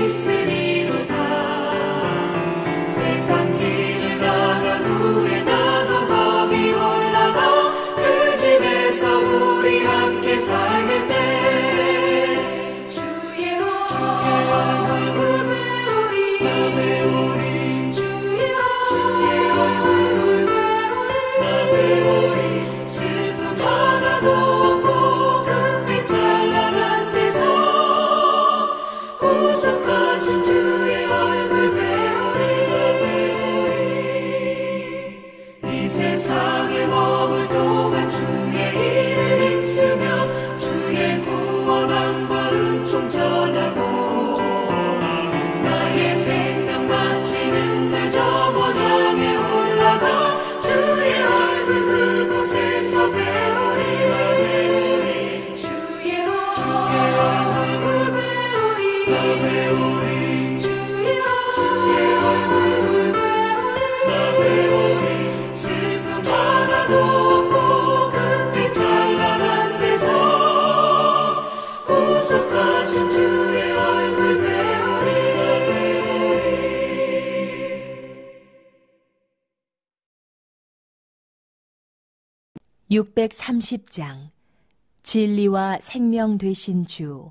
있으리로다. 세상 길을 나간 후에 나도 거기 올라가 그 집에서 우리 함께 살겠네. 주의 얼굴 배우리 나 배우리 주의 얼굴 배우리 나 배우리 슬픔 하나도 없고 금빛 찬란한 데서 구속하신 주의 얼굴 배우리 이 세상에 머물 동안 주의 일을 힘쓰며 주의 구원함과 은총 전하고 나의 생명 마치는 날 저 번 향해 올라가 주의 얼굴 그곳에서 배우리 주의 얼굴 배우리 나 배우리 주의 얼굴 배우리 나 배우리 슬픔 하나도 없고 금빛 찬란한 데서 구속하신 주의 얼굴 배우리 630장 진리와 생명 되신 주.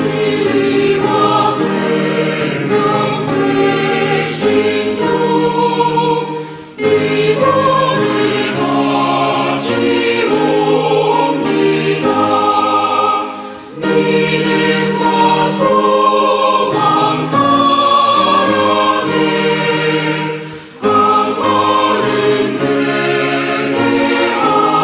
진리와 생명 되신 주 이번을 바치옵니다. 믿음과 소망 사랑에 악마는 되게 하소서.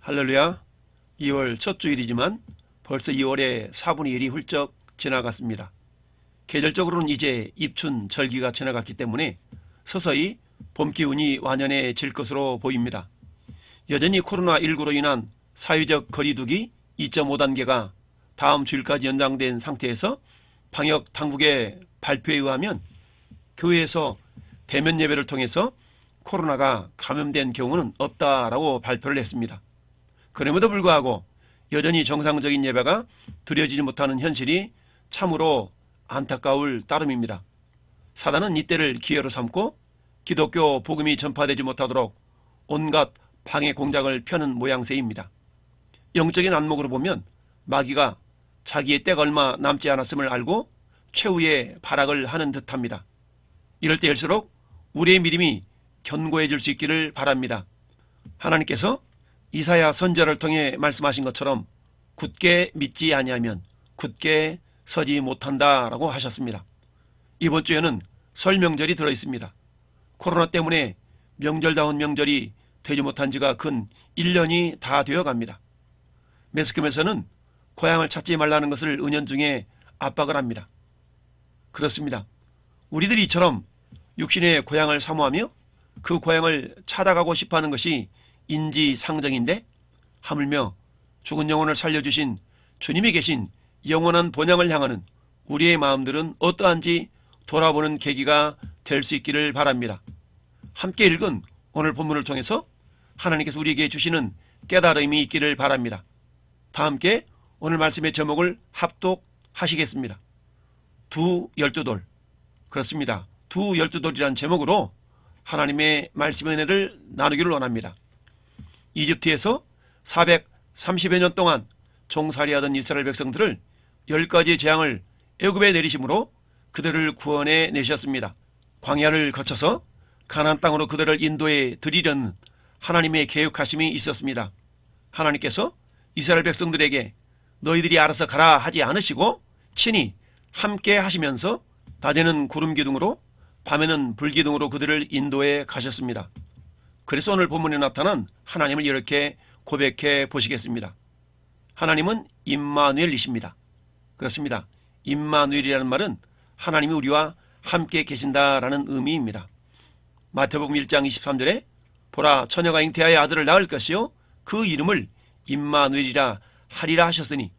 할렐루야. 2월 첫 주일이지만 벌써 2월의 4분의 1이 훌쩍 지나갔습니다. 계절적으로는 이제 입춘 절기가 지나갔기 때문에 서서히 봄 기운이 완연해질 것으로 보입니다. 여전히 코로나19로 인한 사회적 거리두기 2.5단계가 다음 주일까지 연장된 상태에서 방역 당국의 발표에 의하면 교회에서 대면 예배를 통해서 코로나가 감염된 경우는 없다라고 발표를 했습니다. 그럼에도 불구하고 여전히 정상적인 예배가 드려지지 못하는 현실이 참으로 안타까울 따름입니다. 사단은 이때를 기회로 삼고 기독교 복음이 전파되지 못하도록 온갖 방해 공작을 펴는 모양새입니다. 영적인 안목으로 보면 마귀가 자기의 때가 얼마 남지 않았음을 알고 최후의 발악을 하는 듯합니다. 이럴 때일수록 우리의 믿음이 견고해질 수 있기를 바랍니다. 하나님께서 이사야 선지자를 통해 말씀하신 것처럼 굳게 믿지 아니하면 굳게 서지 못한다라고 하셨습니다. 이번 주에는 설 명절이 들어 있습니다. 코로나 때문에 명절다운 명절이 되지 못한 지가 근 1년이 다 되어 갑니다. 매스컴에서는 고향을 찾지 말라는 것을 은연중에 압박을 합니다. 그렇습니다. 우리들이 이처럼 육신의 고향을 사모하며 그 고향을 찾아가고 싶어하는 것이 인지상정인데, 하물며 죽은 영혼을 살려주신 주님이 계신 영원한 본향을 향하는 우리의 마음들은 어떠한지 돌아보는 계기가 될 수 있기를 바랍니다. 함께 읽은 오늘 본문을 통해서 하나님께서 우리에게 주시는 깨달음이 있기를 바랍니다. 다 함께 오늘 말씀의 제목을 합독하시겠습니다. 두 열두돌. 그렇습니다. 두 열두돌이라는 제목으로 하나님의 말씀의 은혜를 나누기를 원합니다. 이집트에서 430여 년 동안 종살이하던 이스라엘 백성들을 10가지의 재앙을 애굽에 내리심으로 그들을 구원해 내셨습니다. 광야를 거쳐서 가나안 땅으로 그들을 인도해 드리려는 하나님의 계획하심이 있었습니다. 하나님께서 이스라엘 백성들에게 너희들이 알아서 가라 하지 않으시고 친히 함께 하시면서 낮에는 구름 기둥으로 밤에는 불 기둥으로 그들을 인도해 가셨습니다. 그래서 오늘 본문에 나타난 하나님을 이렇게 고백해 보시겠습니다. 하나님은 임마누엘이십니다. 그렇습니다. 임마누엘이라는 말은 하나님이 우리와 함께 계신다라는 의미입니다. 마태복음 1장 23절에 보라 처녀가 잉태하여 아들을 낳을 것이요 그 이름을 임마누엘이라 하리라 하셨으니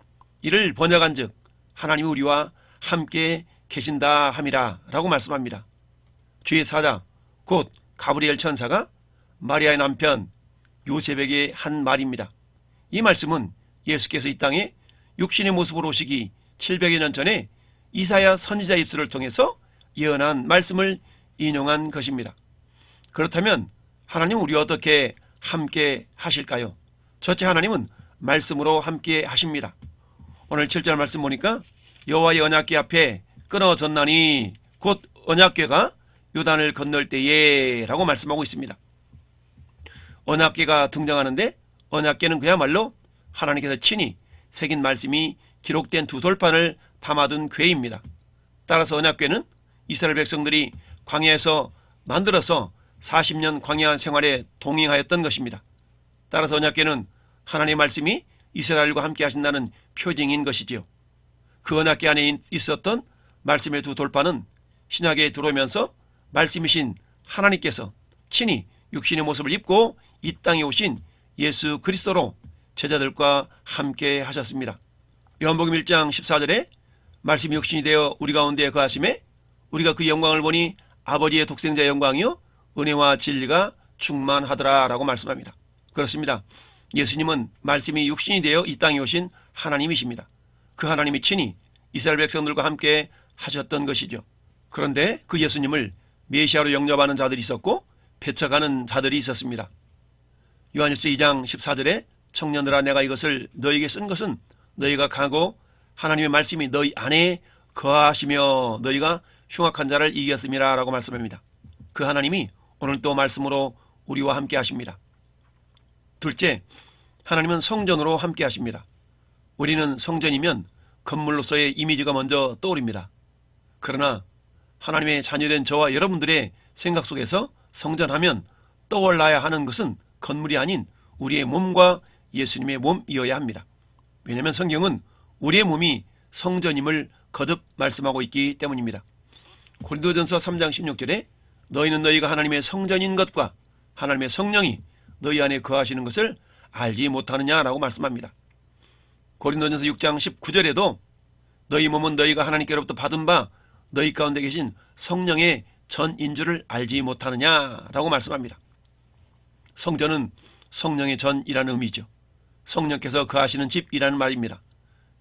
이를 번역한즉 하나님이 우리와 함께 계신다 함이라 라고 말씀합니다. 주의 사자 곧 가브리엘 천사가 마리아의 남편 요셉에게 한 말입니다. 이 말씀은 예수께서 이 땅에 육신의 모습으로 오시기 700여 년 전에 이사야 선지자 입술을 통해서 예언한 말씀을 인용한 것입니다. 그렇다면 하나님은 우리와 어떻게 함께 하실까요? 첫째, 하나님은 말씀으로 함께 하십니다. 오늘 7절 말씀 보니까 여호와의 언약궤 앞에 끊어졌나니 곧 언약궤가 요단을 건널 때에 라고 말씀하고 있습니다. 언약궤가 등장하는데 언약궤는 그야말로 하나님께서 친히 새긴 말씀이 기록된 두 돌판을 담아둔 궤입니다. 따라서 언약궤는 이스라엘 백성들이 광야에서 만들어서 40년 광야 생활에 동행하였던 것입니다. 따라서 언약궤는 하나님의 말씀이 이스라엘과 함께 하신다는 표징인 것이지요. 그 언약궤 안에 있었던 말씀의 두 돌판은 신약에 들어오면서 말씀이신 하나님께서 친히 육신의 모습을 입고 이 땅에 오신 예수 그리스도로 제자들과 함께 하셨습니다. 요한복음 1장 14절에 말씀이 육신이 되어 우리 가운데 거하심에 우리가 그 영광을 보니 아버지의 독생자의 영광이요 은혜와 진리가 충만하더라 라고 말씀합니다. 그렇습니다. 예수님은 말씀이 육신이 되어 이 땅에 오신 하나님이십니다. 그 하나님이 친히 이스라엘 백성들과 함께 하셨던 것이죠. 그런데 그 예수님을 메시아로 영접하는 자들이 있었고 배척하는 자들이 있었습니다. 요한일서 2장 14절에 청년들아 내가 이것을 너희에게 쓴 것은 너희가 가고 하나님의 말씀이 너희 안에 거하시며 너희가 흉악한 자를 이겼음이라 라고 말씀합니다. 그 하나님이 오늘 또 말씀으로 우리와 함께 하십니다. 둘째, 하나님은 성전으로 함께 하십니다. 우리는 성전이면 건물로서의 이미지가 먼저 떠오릅니다. 그러나 하나님의 자녀된 저와 여러분들의 생각 속에서 성전하면 떠올라야 하는 것은 건물이 아닌 우리의 몸과 예수님의 몸이어야 합니다. 왜냐하면 성경은 우리의 몸이 성전임을 거듭 말씀하고 있기 때문입니다. 고린도전서 3장 16절에 너희는 너희가 하나님의 성전인 것과 하나님의 성령이 너희 안에 거하시는 것을 알지 못하느냐라고 말씀합니다. 고린도전서 6장 19절에도 너희 몸은 너희가 하나님께로부터 받은 바 너희 가운데 계신 성령의 전인 줄을 알지 못하느냐라고 말씀합니다. 성전은 성령의 전이라는 의미죠. 성령께서 거하시는 집이라는 말입니다.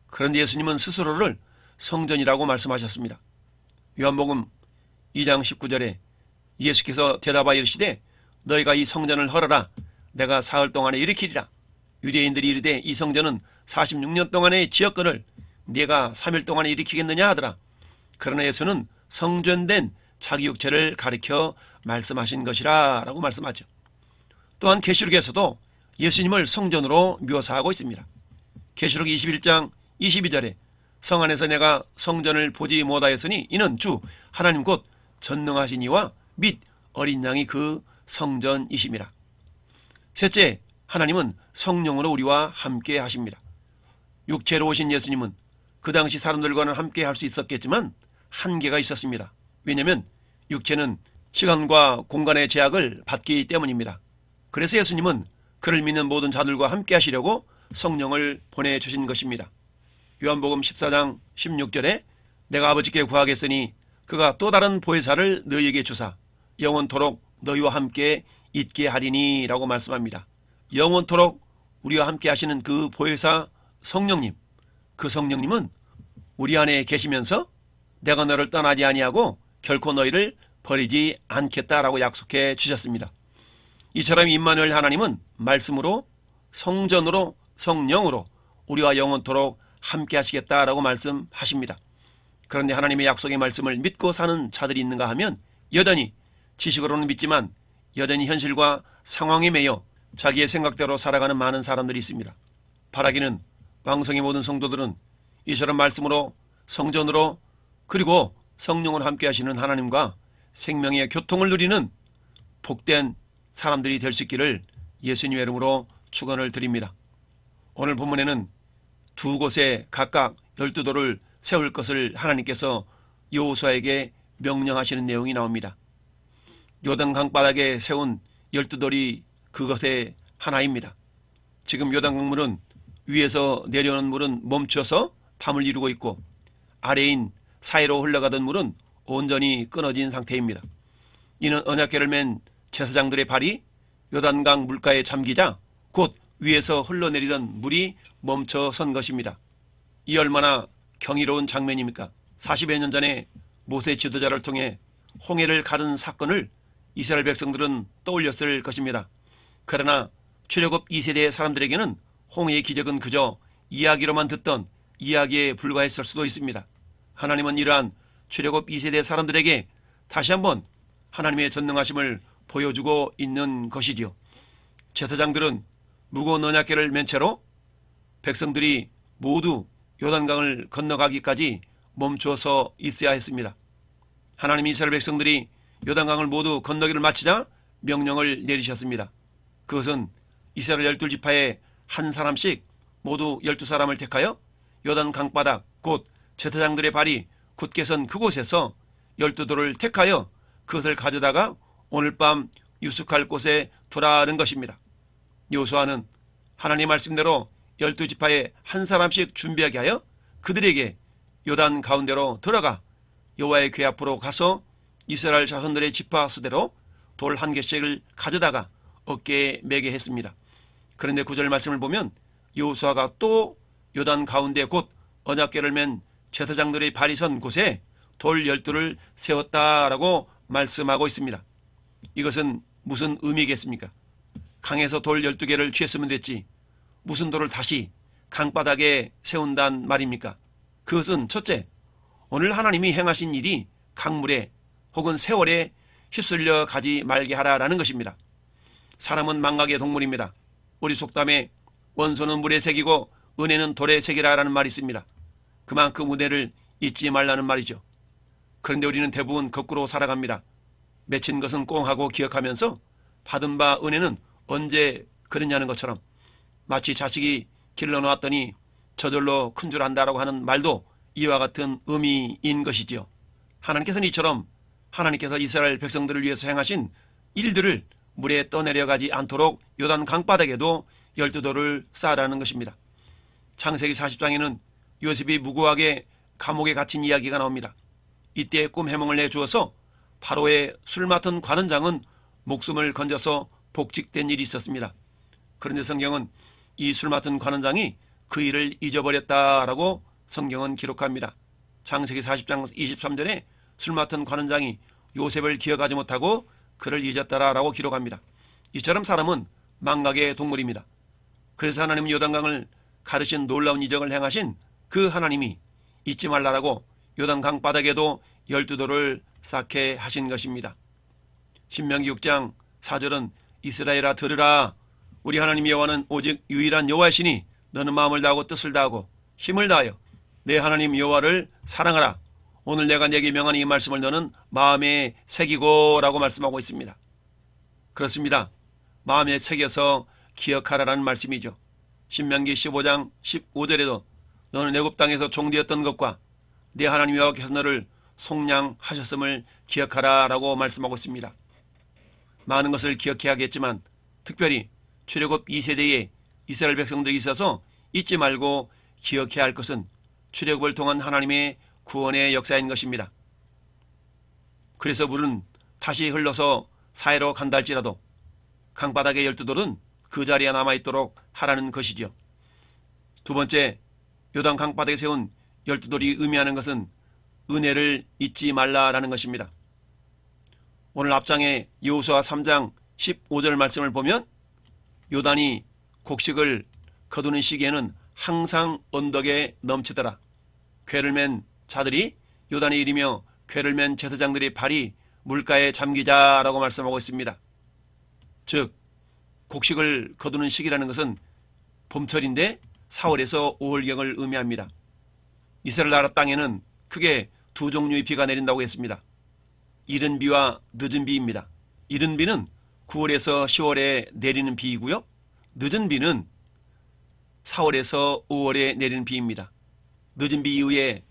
그런데 예수님은 스스로를 성전이라고 말씀하셨습니다. 요한복음 2장 19절에 예수께서 대답하여 이르시되 너희가 이 성전을 헐어라 내가 사흘 동안에 일으키리라. 유대인들이 이르되 이 성전은 46년 동안의 지역권을 네가 3일 동안에 일으키겠느냐 하더라. 그러나 예수는 성전된 자기 육체를 가리켜 말씀하신 것이라 라고 말씀하죠. 또한 계시록에서도 예수님을 성전으로 묘사하고 있습니다. 계시록 21장 22절에 성 안에서 내가 성전을 보지 못하였으니 이는 주 하나님 곧 전능하신 이와 및 어린 양이 그 성전이심이라. 셋째, 하나님은 성령으로 우리와 함께 하십니다. 육체로 오신 예수님은 그 당시 사람들과는 함께 할 수 있었겠지만 한계가 있었습니다. 왜냐하면 육체는 시간과 공간의 제약을 받기 때문입니다. 그래서 예수님은 그를 믿는 모든 자들과 함께 하시려고 성령을 보내주신 것입니다. 요한복음 14장 16절에 내가 아버지께 구하겠으니 그가 또 다른 보혜사를 너희에게 주사 영원토록 너희와 함께 있게 하리니 라고 말씀합니다. 영원토록 우리와 함께 하시는 그 보혜사 성령님, 그 성령님은 우리 안에 계시면서 내가 너를 떠나지 아니하고 결코 너희를 버리지 않겠다라고 약속해 주셨습니다. 이처럼 임마누엘 하나님은 말씀으로, 성전으로, 성령으로 우리와 영원토록 함께 하시겠다라고 말씀하십니다. 그런데 하나님의 약속의 말씀을 믿고 사는 자들이 있는가 하면 여전히 지식으로는 믿지만 여전히 현실과 상황에 매여 자기의 생각대로 살아가는 많은 사람들이 있습니다. 바라기는 왕성의 모든 성도들은 이처럼 말씀으로, 성전으로, 그리고 성령으로 함께 하시는 하나님과 생명의 교통을 누리는 복된 사람들이 될 수 있기를 예수님의 이름으로 축원을 드립니다. 오늘 본문에는 두 곳에 각각 12돌을 세울 것을 하나님께서 여호수아에게 명령하시는 내용이 나옵니다. 요단 강바닥에 세운 12돌이 그것의 하나입니다. 지금 요단 강물은 위에서 내려오는 물은 멈춰서 담을 이루고 있고 아래인 사이로 흘러가던 물은 온전히 끊어진 상태입니다. 이는 언약궤를 맨 제사장들의 발이 요단강 물가에 잠기자 곧 위에서 흘러내리던 물이 멈춰선 것입니다. 이 얼마나 경이로운 장면입니까? 40여 년 전에 모세 지도자를 통해 홍해를 가른 사건을 이스라엘 백성들은 떠올렸을 것입니다. 그러나 출애굽 2세대 사람들에게는 홍해의 기적은 그저 이야기로만 듣던 이야기에 불과했을 수도 있습니다. 하나님은 이러한 출애굽 2세대 사람들에게 다시 한번 하나님의 전능하심을 보여주고 있는 것이지요. 제사장들은 무거운 언약궤를 맨 채로 백성들이 모두 요단강을 건너가기까지 멈춰서 있어야 했습니다. 하나님이 이스라엘 백성들이 요단강을 모두 건너기를 마치자 명령을 내리셨습니다. 그것은 이스라엘 12지파의 한 사람씩 모두 12사람을 택하여 요단 강바닥 곧 제사장들의 발이 굳게 선 그곳에서 12돌을 택하여 그것을 가져다가 오늘 밤 유숙할 곳에 두라는 것입니다. 여호수아는 하나님 말씀대로 12지파의 한 사람씩 준비하게 하여 그들에게 요단 가운데로 들어가 여호와의 궤 앞으로 가서 이스라엘 자손들의 지파 수대로 돌 한 개씩을 가져다가 어깨에 매게 했습니다. 그런데 9절 말씀을 보면 여호수아가 또 요단 가운데 곧 언약궤를 맨 제사장들의 발이 선 곳에 돌 12돌을 세웠다라고 말씀하고 있습니다. 이것은 무슨 의미겠습니까? 강에서 돌 12개를 취했으면 됐지 무슨 돌을 다시 강바닥에 세운단 말입니까? 그것은 첫째, 오늘 하나님이 행하신 일이 강물에 혹은 세월에 휩쓸려 가지 말게 하라라는 것입니다. 사람은 망각의 동물입니다. 우리 속담에 원소는 물에 새기고 은혜는 돌에 새기라라는 말이 있습니다. 그만큼 은혜를 잊지 말라는 말이죠. 그런데 우리는 대부분 거꾸로 살아갑니다. 맺힌 것은 꽁하고 기억하면서 받은 바 은혜는 언제 그랬냐는 것처럼 마치 자식이 길러놓았더니 저절로 큰 줄 안다라고 하는 말도 이와 같은 의미인 것이지요. 하나님께서는 이처럼 하나님께서 이스라엘 백성들을 위해서 행하신 일들을 물에 떠내려가지 않도록 요단 강바닥에도 12돌을 쌓으라는 것입니다. 창세기 40장에는 요셉이 무고하게 감옥에 갇힌 이야기가 나옵니다. 이때 꿈 해몽을 내주어서 바로의 술 맡은 관원장은 목숨을 건져서 복직된 일이 있었습니다. 그런데 성경은 이 술 맡은 관원장이 그 일을 잊어버렸다라고 성경은 기록합니다. 창세기 40장 23절에 술 맡은 관원장이 요셉을 기억하지 못하고 그를 잊었다라고 기록합니다. 이처럼 사람은 망각의 동물입니다. 그래서 하나님은 요단강을 가르신 놀라운 이적을 행하신 그 하나님이 잊지 말라라고 요단강 바닥에도 12돌을 쌓게 하신 것입니다. 신명기 6장 4절은 이스라엘아 들으라 우리 하나님 여호와는 오직 유일한 여호와이시니 너는 마음을 다하고 뜻을 다하고 힘을 다하여 내 하나님 여호와를 사랑하라. 오늘 내가 네게 명한 이 말씀을 너는 마음에 새기고 라고 말씀하고 있습니다. 그렇습니다. 마음에 새겨서 기억하라라는 말씀이죠. 신명기 15장 15절에도 너는 애굽 땅에서 종되었던 것과 네 하나님 여호와께서 너를 속량하셨음을 기억하라 라고 말씀하고 있습니다. 많은 것을 기억해야겠지만 특별히 출애굽 2세대에 이스라엘 백성들이 있어서 잊지 말고 기억해야 할 것은 출애굽을 통한 하나님의 구원의 역사인 것입니다. 그래서 물은 다시 흘러서 사해로 간다 할지라도 강바닥의 12돌은 그 자리에 남아있도록 하라는 것이죠. 두 번째, 요단 강바닥에 세운 12돌이 의미하는 것은 은혜를 잊지 말라라는 것입니다. 오늘 앞장에 여호수아 3장 15절 말씀을 보면 요단이 곡식을 거두는 시기에는 항상 언덕에 넘치더라. 궤를 맨 자들이 요단의 일이며 궤를 맨 제사장들의 발이 물가에 잠기자라고 말씀하고 있습니다. 즉 곡식을 거두는 시기라는 것은 봄철인데 4월에서 5월경을 의미합니다. 이스라엘 나라 땅에는 크게 두 종류의 비가 내린다고 했습니다. 이른 비와 늦은 비입니다. 이른 비는 9월에서 10월에 내리는 비이고요. 늦은 비는 4월에서 5월에 내리는 비입니다. 늦은 비 이후에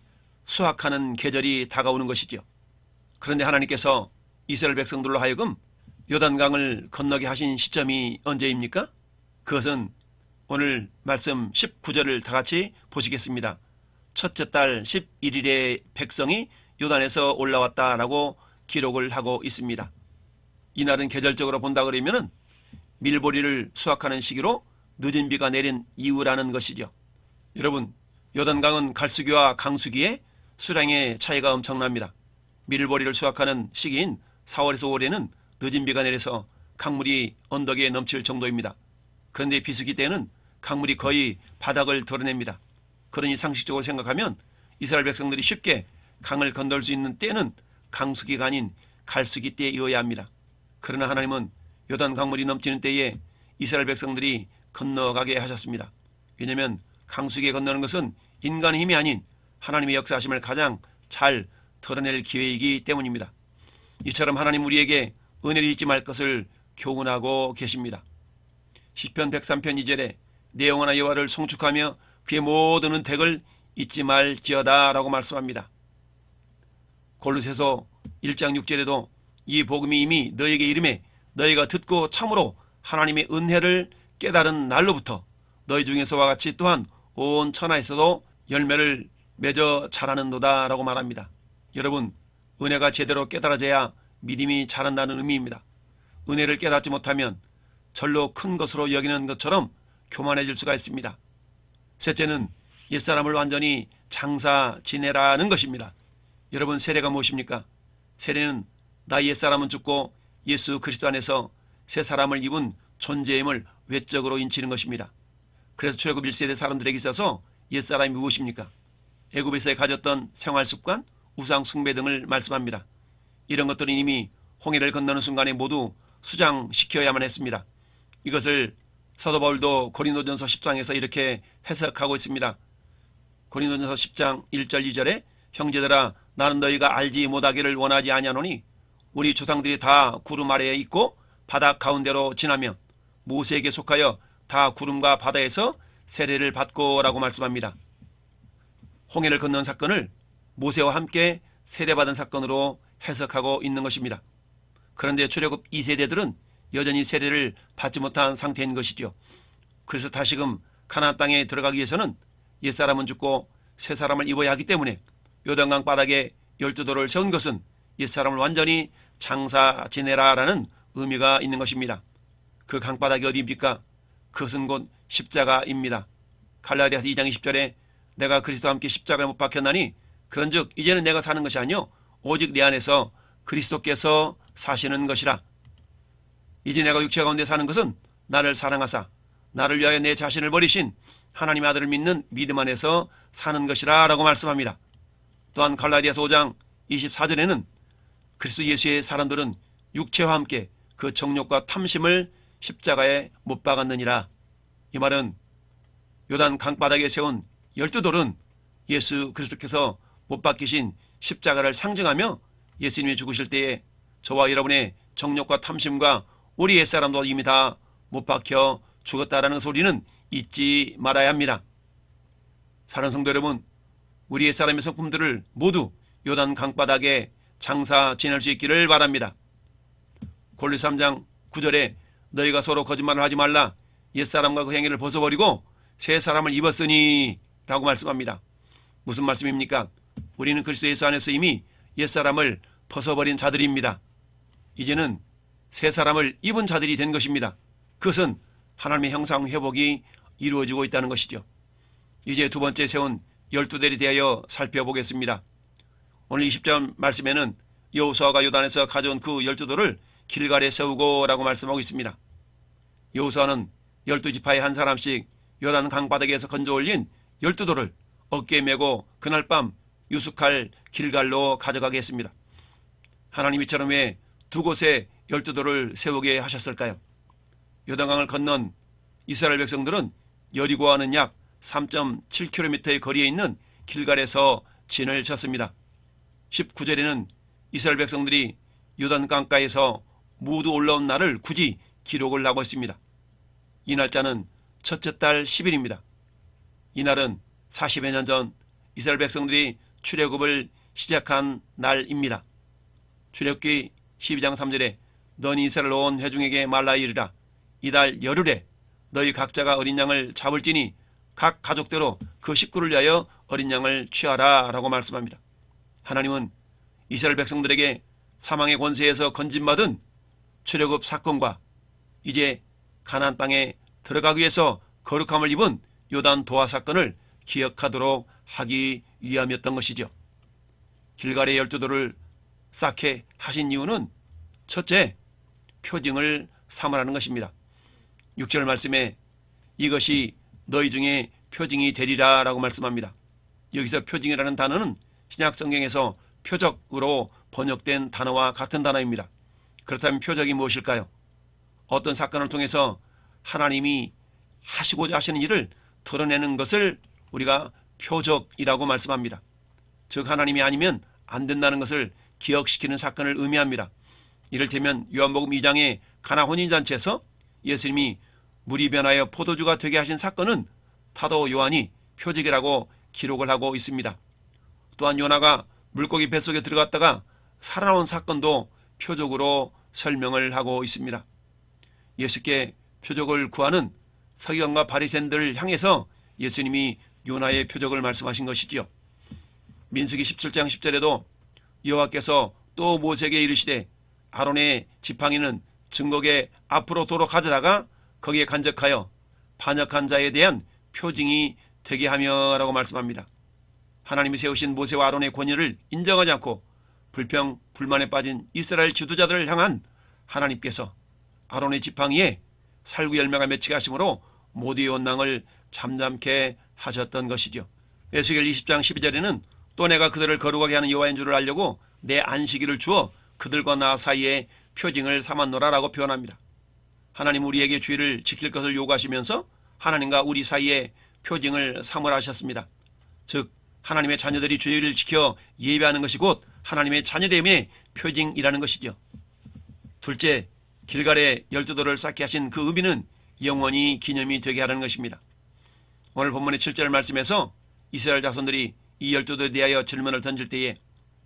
수확하는 계절이 다가오는 것이죠. 그런데 하나님께서 이스라엘 백성들로 하여금 요단강을 건너게 하신 시점이 언제입니까? 그것은 오늘 말씀 19절을 다 같이 보시겠습니다. 첫째 달 11일에 백성이 요단에서 올라왔다라고 기록을 하고 있습니다. 이날은 계절적으로 본다 그러면은 밀보리를 수확하는 시기로 늦은 비가 내린 이후라는 것이죠. 여러분, 요단강은 갈수기와 강수기의 수량의 차이가 엄청납니다. 밀보리를 수확하는 시기인 4월에서 5월에는 늦은 비가 내려서 강물이 언덕에 넘칠 정도입니다. 그런데 비수기 때는 강물이 거의 바닥을 드러냅니다. 그러니 상식적으로 생각하면 이스라엘 백성들이 쉽게 강을 건널 수 있는 때는 강수기가 아닌 갈수기 때이어야 합니다. 그러나 하나님은 요단 강물이 넘치는 때에 이스라엘 백성들이 건너가게 하셨습니다. 왜냐하면 강수기에 건너는 것은 인간의 힘이 아닌 하나님의 역사하심을 가장 잘 드러낼 기회이기 때문입니다. 이처럼 하나님 우리에게 은혜를 잊지 말 것을 교훈하고 계십니다. 시편 103편 2절에 내 영혼아 여호와를 송축하며 그의 모든 은택을 잊지 말지어다 라고 말씀합니다. 골로새서 1장 6절에도 이 복음이 이미 너에게 이름에 너희가 듣고 참으로 하나님의 은혜를 깨달은 날로부터 너희 중에서와 같이 또한 온 천하에서도 열매를 맺어 자라는도다 라고 말합니다. 여러분, 은혜가 제대로 깨달아져야 믿음이 자란다는 의미입니다. 은혜를 깨닫지 못하면 절로 큰 것으로 여기는 것처럼 교만해질 수가 있습니다. 셋째는 옛사람을 완전히 장사 지내라는 것입니다. 여러분, 세례가 무엇입니까? 세례는 나의 옛사람은 죽고 예수 그리스도 안에서 새 사람을 입은 존재임을 외적으로 인치는 것입니다. 그래서 출애굽 1세대 사람들에게 있어서 옛사람이 무엇입니까? 애굽에서 가졌던 생활습관, 우상 숭배 등을 말씀합니다. 이런 것들은 이미 홍해를 건너는 순간에 모두 수장시켜야만 했습니다. 이것을 사도 바울도 고린도전서 10장에서 이렇게 해석하고 있습니다. 고린도전서 10장 1절 2절에 형제들아 나는 너희가 알지 못하기를 원하지 아니하노니 우리 조상들이 다 구름 아래에 있고 바다 가운데로 지나며 모세에게 속하여 다 구름과 바다에서 세례를 받고 라고 말씀합니다. 홍해를 건넌 사건을 모세와 함께 세례받은 사건으로 해석하고 있는 것입니다. 그런데 출애굽 2세대들은 여전히 세례를 받지 못한 상태인 것이죠. 그래서 다시금 가나안 땅에 들어가기 위해서는 옛사람은 죽고 새 사람을 입어야 하기 때문에 요단강 바닥에 12돌을 세운 것은 옛사람을 완전히 장사 지내라라는 의미가 있는 것입니다. 그 강바닥이 어디입니까? 그것은 곧 십자가입니다. 갈라디아서 2장 20절에 내가 그리스도와 함께 십자가에 못 박혔나니 그런즉 이제는 내가 사는 것이 아니요 오직 내 안에서 그리스도께서 사시는 것이라. 이제 내가 육체 가운데 사는 것은 나를 사랑하사 나를 위하여 내 자신을 버리신 하나님의 아들을 믿는 믿음 안에서 사는 것이라 라고 말씀합니다. 또한 갈라디아서 5장 24절에는 그리스도 예수의 사람들은 육체와 함께 그 정욕과 탐심을 십자가에 못 박았느니라. 이 말은 요단 강바닥에 세운 12돌은 예수 그리스도께서 못 박히신 십자가를 상징하며 예수님이 죽으실 때에 저와 여러분의 정욕과 탐심과 우리 옛사람도 이미 다 못 박혀 죽었다라는 소리는 잊지 말아야 합니다. 사랑하는 성도 여러분, 우리 옛사람의 성품들을 모두 요단 강바닥에 장사 지낼 수 있기를 바랍니다. 골로새 3장 9절에 너희가 서로 거짓말을 하지 말라. 옛사람과 그 행위를 벗어버리고 새 사람을 입었으니 라고 말씀합니다. 무슨 말씀입니까? 우리는 그리스도 예수 안에서 이미 옛사람을 벗어버린 자들입니다. 이제는 새 사람을 입은 자들이 된 것입니다. 그것은 하나님의 형상 회복이 이루어지고 있다는 것이죠. 이제 두 번째 세운 12대에 대하여 살펴보겠습니다. 오늘 20절 말씀에는 여호수아가 요단에서 가져온 그 12돌을 길갈에 세우고 라고 말씀하고 있습니다. 여호수아는 12지파의 한 사람씩 요단 강바닥에서 건져 올린 12돌을 어깨에 메고 그날 밤 유숙할 길갈로 가져가게 했습니다. 하나님이 이처럼 왜 두 곳에 12돌을 세우게 하셨을까요? 요단강을 건넌 이스라엘 백성들은 여리고와는 약 3.7km의 거리에 있는 길갈에서 진을 쳤습니다. 19절에는 이스라엘 백성들이 요단강가에서 모두 올라온 날을 굳이 기록을 하고 있습니다. 이 날짜는 첫째 달 10일입니다. 이날은 40여 년 전 이스라엘 백성들이 출애굽을 시작한 날입니다. 출애굽기 12장 3절에 너는 이스라엘 온 회중에게 말라 이르라. 이달 열흘에 너희 각자가 어린 양을 잡을지니 각 가족대로 그 식구를 위하여 어린 양을 취하라 라고 말씀합니다. 하나님은 이스라엘 백성들에게 사망의 권세에서 건진받은 출애굽 사건과 이제 가나안 땅에 들어가기 위해서 거룩함을 입은 요단 도하 사건을 기억하도록 하기 위함이었던 것이죠. 길갈의 12돌을 쌓게 하신 이유는 첫째, 표징을 삼으라는 것입니다. 6절 말씀에 이것이 너희 중에 표징이 되리라 라고 말씀합니다. 여기서 표징이라는 단어는 신약 성경에서 표적으로 번역된 단어와 같은 단어입니다. 그렇다면 표적이 무엇일까요? 어떤 사건을 통해서 하나님이 하시고자 하시는 일을 드러내는 것을 우리가 표적이라고 말씀합니다. 즉 하나님이 아니면 안 된다는 것을 기억시키는 사건을 의미합니다. 이를테면 요한복음 2장의 가나 혼인잔치에서 예수님이 물이 변하여 포도주가 되게 하신 사건은 사도 요한이 표적이라고 기록을 하고 있습니다. 또한 요나가 물고기 뱃속에 들어갔다가 살아나온 사건도 표적으로 설명을 하고 있습니다. 예수께 표적을 구하는 서기관과 바리새인들을 향해서 예수님이 요나의 표적을 말씀하신 것이지요. 민수기 17장 10절에도 여호와께서 또 모세에게 이르시되 아론의 지팡이는 증거계 앞으로 도로 가져다가 거기에 간적하여 반역한 자에 대한 표징이 되게 하며 라고 말씀합니다. 하나님이 세우신 모세와 아론의 권위를 인정하지 않고 불평, 불만에 빠진 이스라엘 지도자들을 향한 하나님께서 아론의 지팡이에 살구 열매가 맺히게 하심으로 모두의 원망을 잠잠케 하셨던 것이죠. 에스겔 20장 12절에는 또 내가 그들을 거룩하게 하는 여호와인 줄을 알려고 내 안식일을 주어 그들과 나 사이에 표징을 삼았노라 라고 표현합니다. 하나님 우리에게 주의를 지킬 것을 요구하시면서 하나님과 우리 사이에 표징을 삼으라 하셨습니다. 즉 하나님의 자녀들이 주의를 지켜 예배하는 것이 곧 하나님의 자녀됨의 표징이라는 것이죠. 둘째, 길갈에 12돌을 쌓게 하신 그 의미는 영원히 기념이 되게 하라는 것입니다. 오늘 본문의 7절 말씀에서 이스라엘 자손들이 이 12돌에 대하여 질문을 던질 때에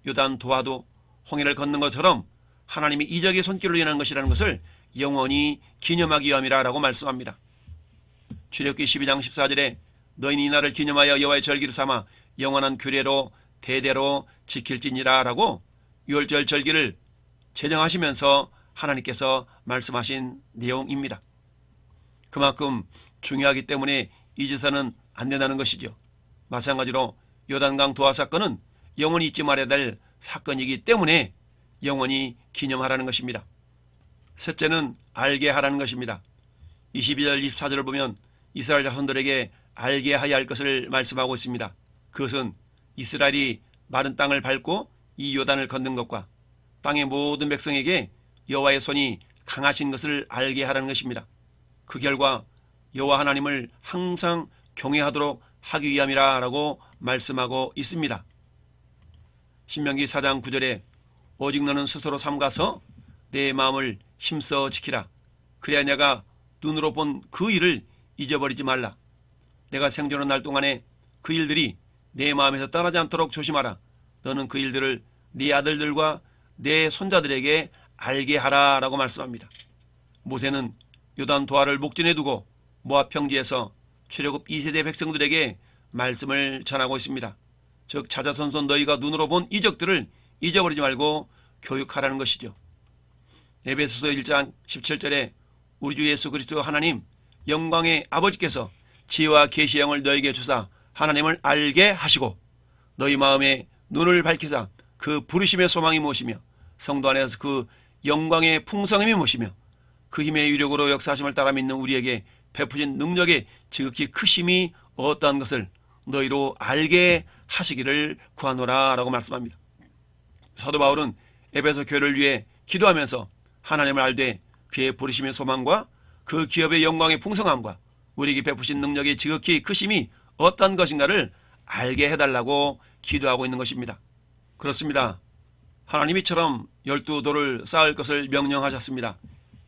요단 도하도 홍해를 걷는 것처럼 하나님이 이적의 손길로 인한 것이라는 것을 영원히 기념하기 위함이라 라고 말씀합니다. 출애굽기 12장 14절에 너희는 이 날을 기념하여 여호와의 절기를 삼아 영원한 규례로 대대로 지킬지니라 라고 유월절 절기를 제정하시면서 하나님께서 말씀하신 내용입니다. 그만큼 중요하기 때문에 잊어서는 안 된다는 것이죠. 마찬가지로 요단강 도하 사건은 영원히 잊지 말아야 될 사건이기 때문에 영원히 기념하라는 것입니다. 셋째는 알게 하라는 것입니다. 22절 24절을 보면 이스라엘 자손들에게 알게 하여야 할 것을 말씀하고 있습니다. 그것은 이스라엘이 마른 땅을 밟고 이 요단을 걷는 것과 땅의 모든 백성에게 여호와의 손이 강하신 것을 알게 하라는 것입니다. 그 결과 여호와 하나님을 항상 경외하도록 하기 위함이라 라고 말씀하고 있습니다. 신명기 4장 9절에 오직 너는 스스로 삼가서 내 마음을 힘써 지키라. 그래야 내가 눈으로 본 그 일을 잊어버리지 말라. 내가 생존한 날 동안에 그 일들이 내 마음에서 떠나지 않도록 조심하라. 너는 그 일들을 네 아들들과 내 손자들에게 알게 하라 라고 말씀합니다. 모세는 요단 도하를 목전에 두고 모압 평지에서 출애굽 2세대 백성들에게 말씀을 전하고 있습니다. 즉 자자손손 너희가 눈으로 본 이적들을 잊어버리지 말고 교육하라는 것이죠. 에베소서 1장 17절에 우리 주 예수 그리스도 하나님 영광의 아버지께서 지혜와 계시의 영을 너희에게 주사 하나님을 알게 하시고 너희 마음에 눈을 밝히사 그 부르심의 소망이 무엇이며 성도 안에서 그 영광의 풍성함이 무엇이며 그 힘의 유력으로 역사하심을 따라 믿는 우리에게 베푸신 능력의 지극히 크심이 어떠한 것을 너희로 알게 하시기를 구하노라 라고 말씀합니다. 사도 바울은 에베소 교회를 위해 기도하면서 하나님을 알되 그의 부르심의 소망과 그 기업의 영광의 풍성함과 우리에게 베푸신 능력의 지극히 크심이 어떤 것인가를 알게 해달라고 기도하고 있는 것입니다. 그렇습니다. 하나님이 이처럼 12돌을 쌓을 것을 명령하셨습니다.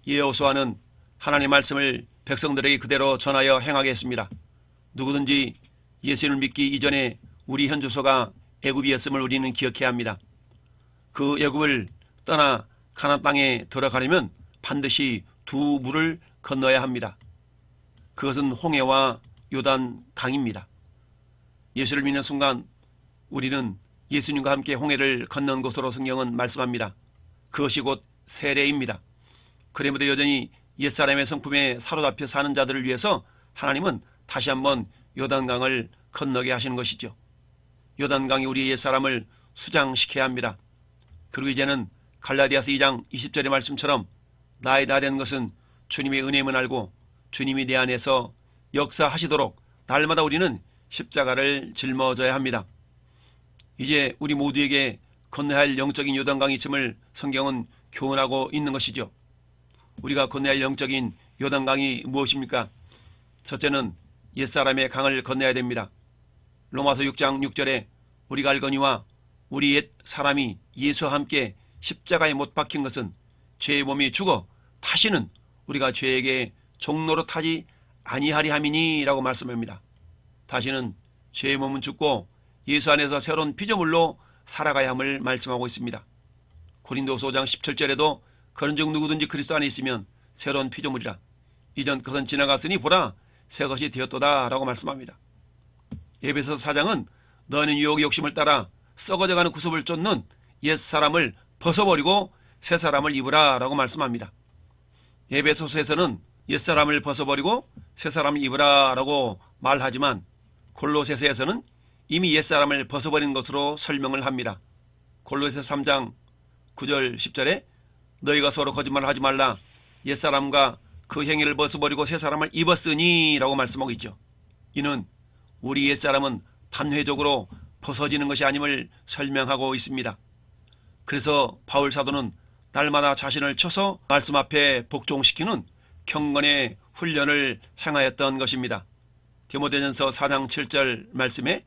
여호수아는 하나님의 말씀을 백성들에게 그대로 전하여 행하게 했습니다. 누구든지 예수를 믿기 이전에 우리 현 주소가 애굽이었음을 우리는 기억해야 합니다. 그 애굽을 떠나 가나안 땅에 들어가려면 반드시 두 물을 건너야 합니다. 그것은 홍해와 요단 강입니다. 예수를 믿는 순간 우리는 예수님과 함께 홍해를 건넌 것으로 성경은 말씀합니다. 그것이 곧 세례입니다. 그래도 여전히 옛사람의 성품에 사로잡혀 사는 자들을 위해서 하나님은 다시 한번 요단강을 건너게 하시는 것이죠. 요단강이 우리의 옛사람을 수장시켜야 합니다. 그리고 이제는 갈라디아서 2장 20절의 말씀처럼 나의 다 된 것은 주님의 은혜임을 알고 주님이 내 안에서 역사하시도록 날마다 우리는 십자가를 짊어져야 합니다. 이제 우리 모두에게 건너야 할 영적인 요단강이 있음을 성경은 교훈하고 있는 것이죠. 우리가 건너야 할 영적인 요단강이 무엇입니까? 첫째는 옛사람의 강을 건너야 됩니다. 로마서 6장 6절에 우리가 알거니와 우리 옛사람이 예수와 함께 십자가에 못 박힌 것은 죄의 몸이 죽어 다시는 우리가 죄에게 종로로 타지 아니하리 함이니 라고 말씀합니다. 다시는 죄의 몸은 죽고 예수 안에서 새로운 피조물로 살아가야 함을 말씀하고 있습니다. 고린도서 5장 17절에도 그런즉 누구든지 그리스도 안에 있으면 새로운 피조물이라 이전 것은 지나갔으니 보라 새 것이 되었도다 라고 말씀합니다. 에베소서 4장은 너는 유혹의 욕심을 따라 썩어져가는 구습을 쫓는 옛사람을 벗어버리고 새사람을 입으라 라고 말씀합니다. 에베소서에서는 옛사람을 벗어버리고 새사람을 입으라 라고 말하지만 골로새서에서는 이미 옛사람을 벗어버린 것으로 설명을 합니다. 골로새서 3장 9절 10절에 너희가 서로 거짓말을 하지 말라 옛사람과 그 행위를 벗어버리고 새사람을 입었으니 라고 말씀하고 있죠. 이는 우리 옛사람은 단회적으로 벗어지는 것이 아님을 설명하고 있습니다. 그래서 바울 사도는 날마다 자신을 쳐서 말씀 앞에 복종시키는 경건의 훈련을 행하였던 것입니다. 디모데전서 4장 7절 말씀에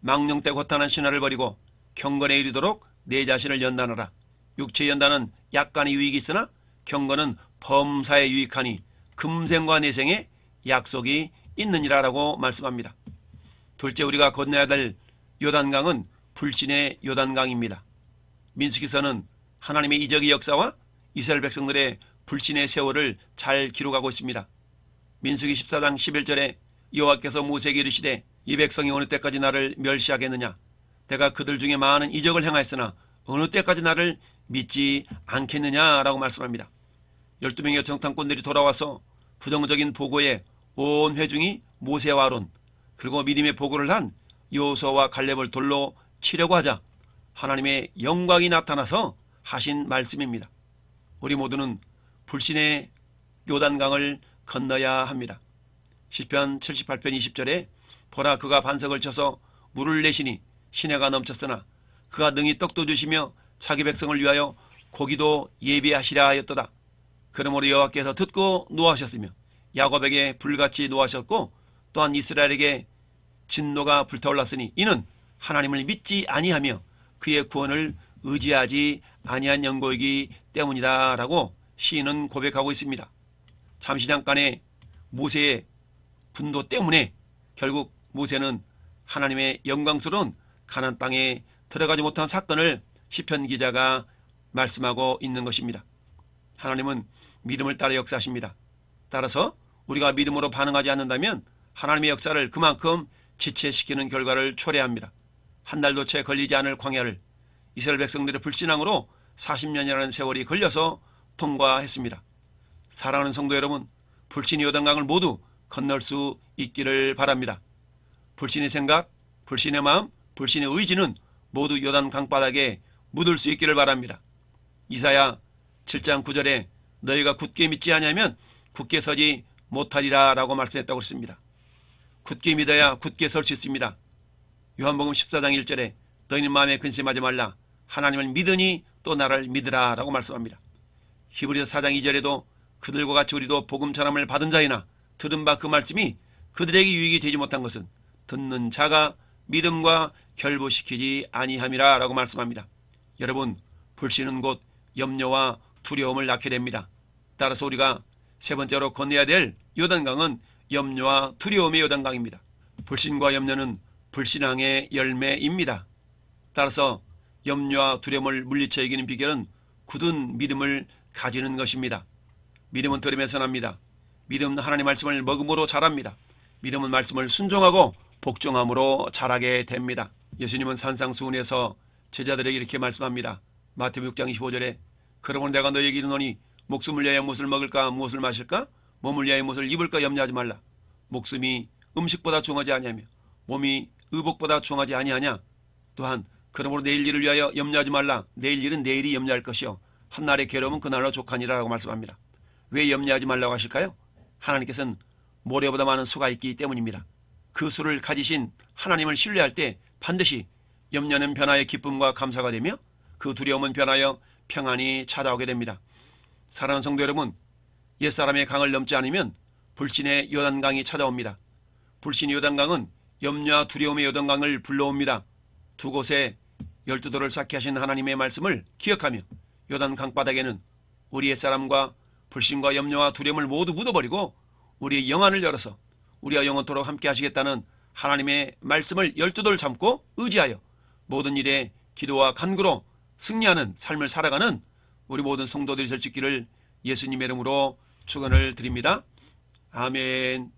망령 때 고탄한 신화를 버리고 경건에 이르도록 내 자신을 연단하라. 육체의 연단은 약간의 유익이 있으나 경건은 범사에 유익하니 금생과 내생에 약속이 있느니라 라고 말씀합니다. 둘째 우리가 건너야 될 요단강은 불신의 요단강입니다. 민수기서는 하나님의 이적의 역사와 이스라엘 백성들의 불신의 세월을 잘 기록하고 있습니다. 민수기 14장 11절에 여호와께서 모세에게 이르시되 이 백성이 어느 때까지 나를 멸시하겠느냐 내가 그들 중에 많은 이적을 행하였으나 어느 때까지 나를 믿지 않겠느냐 라고 말씀합니다. 12명의 정탐꾼들이 돌아와서 부정적인 보고에 온 회중이 모세와 아론 그리고 미림의 보고를 한 여호수아와 갈렙을 돌로 치려고 하자 하나님의 영광이 나타나서 하신 말씀입니다. 우리 모두는 불신의 요단강을 건너야 합니다. 시편 78편 20절에 보라 그가 반석을 쳐서 물을 내시니 시내가 넘쳤으나 그가 능히 떡도 주시며 자기 백성을 위하여 고기도 예비하시라 하였도다. 그러므로 여호와께서 듣고 노하셨으며 야곱에게 불같이 노하셨고 또한 이스라엘에게 진노가 불타올랐으니 이는 하나님을 믿지 아니하며 그의 구원을 의지하지 아니한 연고이기 때문이다 라고 시인은 고백하고 있습니다. 잠시 잠깐의 모세의 분도 때문에 결국 모세는 하나님의 영광스러운 가나안 땅에 들어가지 못한 사건을 시편 기자가 말씀하고 있는 것입니다. 하나님은 믿음을 따라 역사하십니다. 따라서 우리가 믿음으로 반응하지 않는다면 하나님의 역사를 그만큼 지체시키는 결과를 초래합니다. 한 달도 채 걸리지 않을 광야를 이스라엘 백성들의 불신앙으로 40년이라는 세월이 걸려서 통과했습니다. 사랑하는 성도 여러분, 불신의 요단강을 모두 건널 수 있기를 바랍니다. 불신의 생각, 불신의 마음, 불신의 의지는 모두 요단 강바닥에 묻을 수 있기를 바랍니다. 이사야 7장 9절에 너희가 굳게 믿지 아니하면 굳게 서지 못하리라 라고 말씀했다고 했습니다. 굳게 믿어야 굳게 설 수 있습니다. 요한복음 14장 1절에 너희는 마음에 근심하지 말라 하나님을 믿으니 또 나를 믿으라 라고 말씀합니다. 히브리서 4장 2절에도 그들과 같이 우리도 복음 전함을 받은 자이나 들은 바 그 말씀이 그들에게 유익이 되지 못한 것은 듣는 자가 믿음과 결부시키지 아니함이라 라고 말씀합니다. 여러분, 불신은 곧 염려와 두려움을 낳게 됩니다. 따라서 우리가 세 번째로 건너야 될 요단강은 염려와 두려움의 요단강입니다. 불신과 염려는 불신앙의 열매입니다. 따라서 염려와 두려움을 물리쳐 이기는 비결은 굳은 믿음을 가지는 것입니다. 믿음은 들음에서 납니다. 믿음은 하나님의 말씀을 먹음으로 자랍니다. 믿음은 말씀을 순종하고 복종함으로 자라게 됩니다. 예수님은 산상수훈에서 제자들에게 이렇게 말씀합니다. 마태복음 6장 25절에 그러므로 내가 너희에게 이르노니 목숨을 위하여 무엇을 먹을까 무엇을 마실까 몸을 위하여 무엇을 입을까 염려하지 말라. 목숨이 음식보다 중하지 아니하며 몸이 의복보다 중하지 아니하냐. 또한 그러므로 내일 일을 위하여 염려하지 말라. 내일 일은 내일이 염려할 것이요 한날의 괴로움은 그날로 족하니라 라고 말씀합니다. 왜 염려하지 말라고 하실까요? 하나님께서는 모래보다 많은 수가 있기 때문입니다. 그 수를 가지신 하나님을 신뢰할 때 반드시 염려는 변화의 기쁨과 감사가 되며 그 두려움은 변하여 평안이 찾아오게 됩니다. 사랑하는 성도 여러분, 옛사람의 강을 넘지 않으면 불신의 요단강이 찾아옵니다. 불신의 요단강은 염려와 두려움의 요단강을 불러옵니다. 두 곳에 12도를 쌓게 하신 하나님의 말씀을 기억하며 요단 강바닥에는 우리 옛사람과 불신과 염려와 두려움을 모두 묻어버리고 우리의 영안을 열어서 우리와 영원토록 함께 하시겠다는 하나님의 말씀을 12도를 참고 의지하여 모든 일에 기도와 간구로 승리하는 삶을 살아가는 우리 모든 성도들이 될 수 있기를 예수님의 이름으로 축원을 드립니다. 아멘.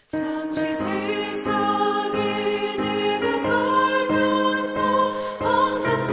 잠시 세상에 내가 살면서 항상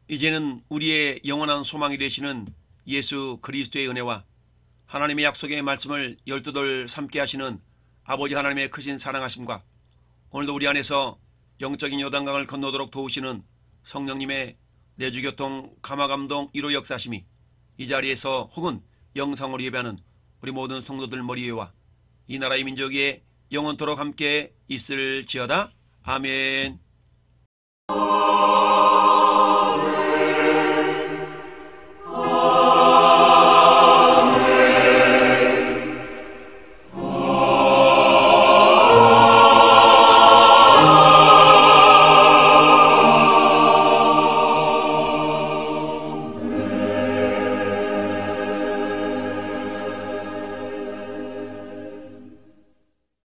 이제는 우리의 영원한 소망이 되시는 예수 그리스도의 은혜와 하나님의 약속의 말씀을 열두돌 삼게 하시는 아버지 하나님의 크신 사랑하심과 오늘도 우리 안에서 영적인 요단강을 건너도록 도우시는 성령님의 내주교통 감화감동 1호 역사심이 이 자리에서 혹은 영상으로 예배하는 우리 모든 성도들 머리 위와 이 나라의 민족에 영원토록 함께 있을지어다. 아멘.